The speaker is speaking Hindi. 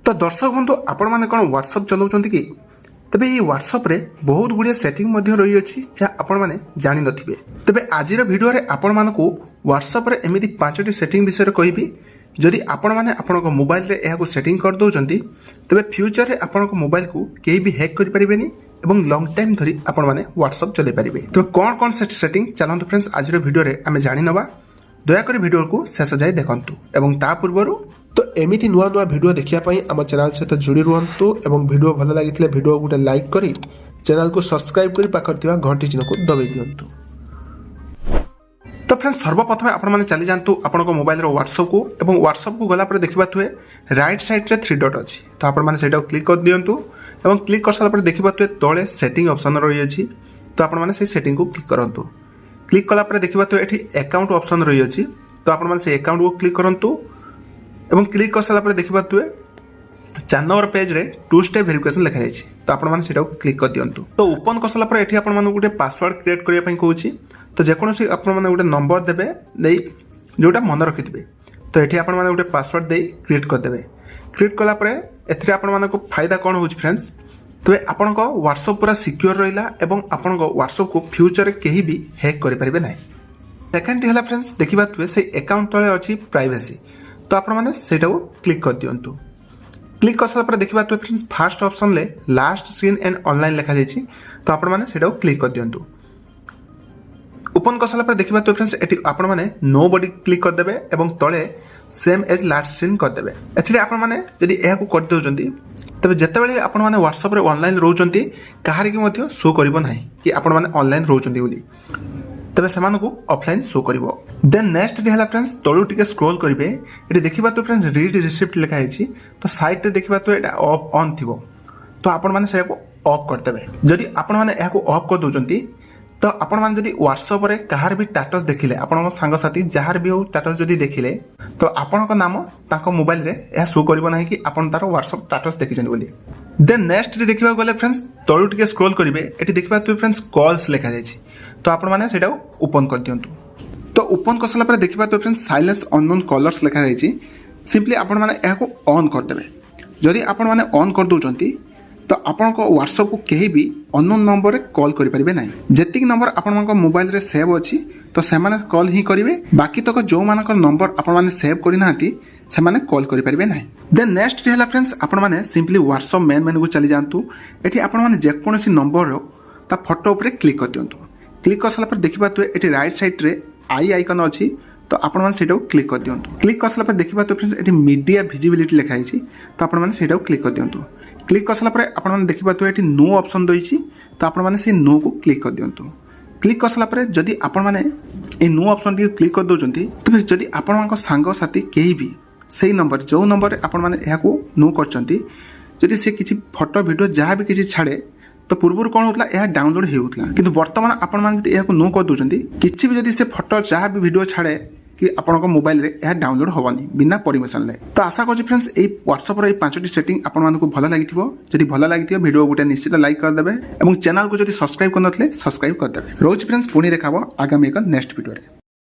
तो दर्शक बंधु आपण मैंने कौन व्हाट्सअप चलाउं कि तेबे ये व्हाट्सअप रे बहुत गुड़िया सेटिंग रही अछि जहाँ आपण मैंने जानि नथिबे। तेबे आजिर वीडियो रे आपण मानकु व्हाट्सअप रे एमिति 5टी सेटिंग विषय कहबी। जदि आपण माने आपनक मोबाइल रे एहाकु सेटिंग कर दउचंती तेबे फ्यूचर रे आपनक मोबाइल को केही भी हैक करि परिबेनी एवं लॉन्ग टाइम धरी आपण माने व्हाट्सअप चले परिबे। तो कौन सेटिंग चलंतु फ्रेंड्स आजिर वीडियो रे आमे जानि नबा। दयाकोरी वीडियो को शेष जाए देखंतु एवं ता पूर्वरु तो एमिति नुआ नुआ वीडियो देखिया पई आम चैनल सहित जोड़ी रुहंतु एवं वीडियो भल लागितले वीडियो गोटे लाइक करी चैनल को सब्सक्राइब करी पाखर थिबा घंटी चिन्ह को दबाई दियंतु। तो फ्रेंड्स सर्वप्रथम आपण माने चली जानतु आपनको मोबाइल रो व्हाट्सएप को एवं व्हाट्सएप को गला पर देखिबा थुए राइट साइड रे 3 डॉट अछि। तो आपण माने सेटा क्लिक कर दियंतु एवं क्लिक कर साला पर देखिबा थुए तळे सेटिंग ऑप्शन रही अछि। तो आपण माने से सेटिंग को क्लिक करंतु। क्लिक कला पर देखिबा थुए एठी अकाउंट ऑप्शन रही अछि। तो आपण माने से अकाउंट को क्लिक करंतु एवं क्लिक कर साला पर देखिबा थुए 4 नंबर पेज रे 2 स्टेप वेरिफिकेशन लिखा जायछि। तो आपण माने सेटा क्लिक कर दियंतु। तो ओपन कर साला पर एठी आपण माने गुटे पासवर्ड क्रिएट करिया पई कहूछि। तो जेकोनोसी आपण माने गुटे नंबर देबे देई जोटा मन रखिथिबे। तो एठी आपण माने गुटे पासवर्ड देई क्रिएट कर देबे। क्रिएट कला पर एथरे आपण माने को फायदा कोन होछि फ्रेंड्स। तो आपण को व्हाट्सएप पूरा सिक्योर रहिला एवं आपण को व्हाट्सएप को फ्यूचर रे केही भी हैक करि परिबे नै। सेकंड हला फ्रेंड्स देखिबा तुए से अकाउंट तळे अछि प्राइवेसी। तो आपण माने सेटा को क्लिक कर दियंतु। क्लिक कर साला पर देखिबा तुए फ्रेंड्स फर्स्ट ऑप्शन ले लास्ट सीन एंड ऑनलाइन लिखा जायछि। तो आपण माने सेटा को क्लिक कर दियंतु। ओपन कर साला पर देखिबा तुए फ्रेंड्स एटी आपण माने नो बॉडी क्लिक कर देबे एवं तळे सेम एज लास्ट सीन कर देबे। एथिरे आपण माने जदि एहा को कर देउचंती तबे जेतेबेले आपण माने व्हाट्सएप रे ऑनलाइन रहउचंती काहार की मध्ये शो करिवो नाही कि आपण माने ऑनलाइन रहउचंती बोली। तबे समान को ऑफलाइन शो करिवो। देन नेक्स्ट डे हला फ्रेंड्स तळु टिके स्क्रॉल करिवे एटी देखिबा तो फ्रेंड्स रीड रिसिप्ट लिखा हैछि। तो साइड रे देखिबा तो एटा ऑफ ऑन थिवो। तो आपण माने से को ऑफ कर देबे। जदि आपण माने एहा को ऑफ कर दोचंती तो आपण माने जदि व्हाट्सएप रे काहार भी स्टेटस देखिले आपण संग साथी जहार भी हो स्टेटस जदि देखिले तो आपण को नाम ताको मोबाइल रे एहा शो करिवो नाही कि आपण तारो व्हाट्सएप स्टेटस देखिछन बोली। देन नेक्स्ट डे देखिबा गले फ्रेंड्स तळु टिके स्क्रॉल करिवे एटी देखिबा तो फ्रेंड्स कॉल्स लिखा जायछि। तो आपण माने सेटा ओपन कर दियंतु। तो ओपन कर साला पर देखिबा तो फ्रेंड्स साइलेंस अननोन कलर्स लिखा जायछि। सिंपली आपण माने एहा को ऑन कर देबे। जदि आपण माने ऑन कर दोचंती तो आपण को व्हाट्सएप को केही भी अननोन नंबर रे कॉल करि परिबे नाही। जेतिक नंबर आपण मानक मोबाइल रे सेव अछि तो से माने कॉल ही करिवे। बाकी तक जो मानक नंबर आपण माने सेव करि नाहंती से माने कॉल करि परिबे नाही। देन नेक्स्ट हला फ्रेंड्स आपण माने सिंपली व्हाट्सएप मेन मेनू को चली जांतु। एठी आपण माने जे कोनोसी नंबर रो ता फोटो ऊपर क्लिक कर दियंतु। क्लिक कर साला पर देखिबा तो एठी राइट साइड रे आई आइकन अछि। तो आपण माने सेटा क्लिक कर दियंतु। क्लिक कर साला पर देखिबा तो फ्रेंड्स एठी मीडिया विजिबिलिटी लिखा हैछि। तो आपण माने सेटा क्लिक कर दियंतु। क्लिक कर साला पर आपण माने देखिबा तो एठी नो ऑप्शन दैछि। तो आपण माने से नो को क्लिक कर दियंतु। क्लिक कर साला पर जदि आपण माने ए नो ऑप्शन टी क्लिक कर दोचंती तो जदि आपण मानक संग साथी केही भी सेही नंबर जो नंबर आपण माने एहा को नो करचंती जदि से किछि फोटो वीडियो जहां भी किछि छाड़े तो पूर्व कौन होता यह डाउनलोड होता कि वर्तमान आपण मैंने यह नो कर दूसरी किसी भी जदि से फोटो जहाँ भी वीडियो छाड़े कि आपण मोबाइल रे यह डाउनलोड होनी बिना परमिशन ले। तो आशा करूँ फ्रेंड्स ये व्हाट्सएप रो 5टी सेटिंग आपण मानक भल लगी जदि भल लगी वीडियो गोटे निश्चित लाइक करदे और चैनल को जदि सब्सक्राइब कर सब्सक्राइब करदे। रोज फ्रेंड्स पुणी देखा आगामी एक नेक्स्ट वीडियो।